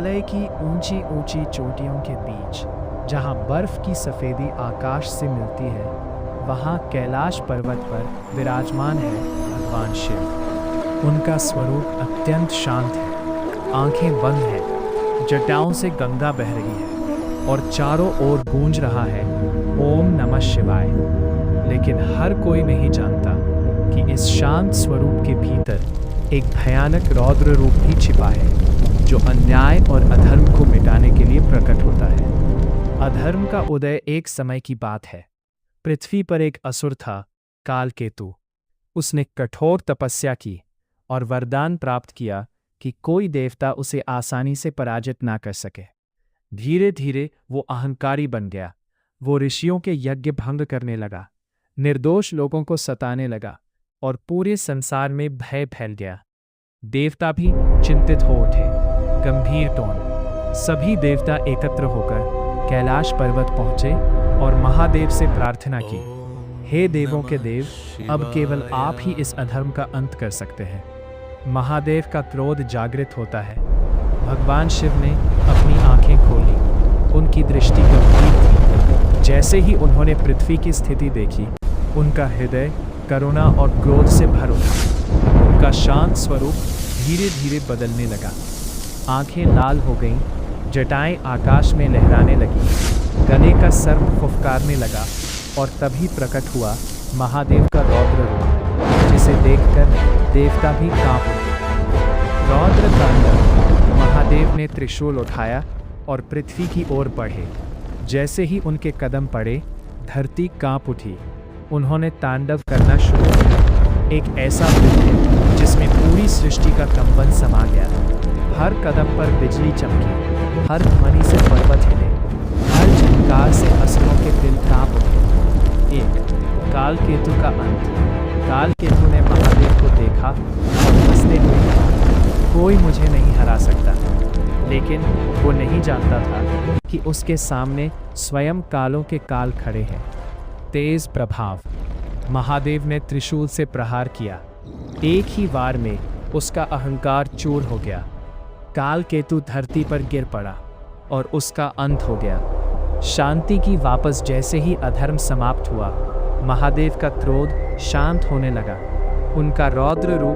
हिमालय की ऊंची ऊंची चोटियों के बीच जहां बर्फ की सफ़ेदी आकाश से मिलती है, वहां कैलाश पर्वत पर विराजमान है भगवान शिव। उनका स्वरूप अत्यंत शांत है, आंखें बंद हैं, जटाओं से गंगा बह रही है और चारों ओर गूंज रहा है ओम नमः शिवाय। लेकिन हर कोई नहीं जानता कि इस शांत स्वरूप के भीतर एक भयानक रौद्र रूप भी छिपा है, जो अन्याय और अधर्म को मिटाने के लिए प्रकट होता है। अधर्म का उदय एक समय की बात है। पृथ्वी पर एक असुर था, कालकेतु। उसने कठोर तपस्या की और वरदान प्राप्त किया कि कोई देवता उसे आसानी से पराजित ना कर सके। धीरे धीरे वो अहंकारी बन गया। वो ऋषियों के यज्ञ भंग करने लगा, निर्दोष लोगों को सताने लगा और पूरे संसार में भय फैल गया। देवता भी चिंतित हो उठे। गंभीर टोन। सभी देवता एकत्र होकर कैलाश पर्वत पहुंचे और महादेव से प्रार्थना की, हे देवों के देव, अब केवल आप ही इस अधर्म का अंत कर सकते हैं। महादेव का क्रोध जागृत होता है। भगवान शिव ने अपनी आंखें खोली। उनकी दृष्टि गंभीर थी। जैसे ही उन्होंने पृथ्वी की स्थिति देखी, उनका हृदय करुणा और क्रोध से भर उठा। उनका शांत स्वरूप धीरे धीरे बदलने लगा। आंखें लाल हो गईं, जटाएं आकाश में लहराने लगी, गले का सर्प फुफकारने लगा और तभी प्रकट हुआ महादेव का रौद्र रूप, जिसे देखकर देवता भी कांप उठे। रौद्र तांडव। महादेव ने त्रिशूल उठाया और पृथ्वी की ओर बढ़े। जैसे ही उनके कदम पड़े, धरती कांप उठी। उन्होंने तांडव करना शुरू किया, एक ऐसा नृत्य जिसमें पूरी सृष्टि का कंपन समा गया। हर कदम पर बिजली चमकी, हर ध्वनि से पर्वत हिले, हर झंकार से असुरों के दिल कांप उठे। एक कालकेतु का अंत। कालकेतु ने महादेव को देखा और हंसते हुए कहा, कोई मुझे नहीं हरा सकता। लेकिन वो नहीं जानता था कि उसके सामने स्वयं कालों के काल खड़े हैं। तेज प्रभाव। महादेव ने त्रिशूल से प्रहार किया। एक ही वार में उसका अहंकार चूर हो गया। कालकेतु धरती पर गिर पड़ा और उसका अंत हो गया। शांति की वापस जैसे ही अधर्म समाप्त हुआ, महादेव का क्रोध शांत होने लगा। उनका रौद्र रूप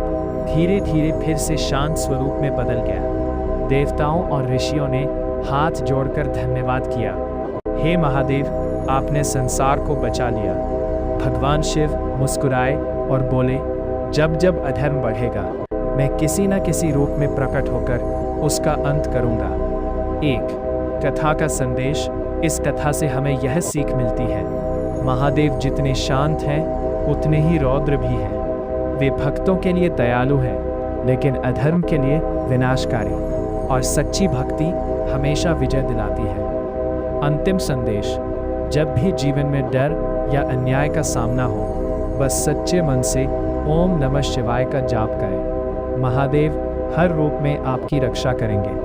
धीरे धीरे फिर से शांत स्वरूप में बदल गया। देवताओं और ऋषियों ने हाथ जोड़कर धन्यवाद किया, हे महादेव, आपने संसार को बचा लिया। भगवान शिव मुस्कुराए और बोले, जब जब अधर्म बढ़ेगा, मैं किसी न किसी रूप में प्रकट होकर उसका अंत करूंगा। एक कथा का संदेश। इस कथा से हमें यह सीख मिलती है, महादेव जितने शांत हैं, उतने ही रौद्र भी हैं। वे भक्तों के लिए दयालु हैं, लेकिन अधर्म के लिए विनाशकारी। और सच्ची भक्ति हमेशा विजय दिलाती है। अंतिम संदेश। जब भी जीवन में डर या अन्याय का सामना हो, बस सच्चे मन से ओम नमः शिवाय का जाप करें। महादेव हर रूप में आपकी रक्षा करेंगे।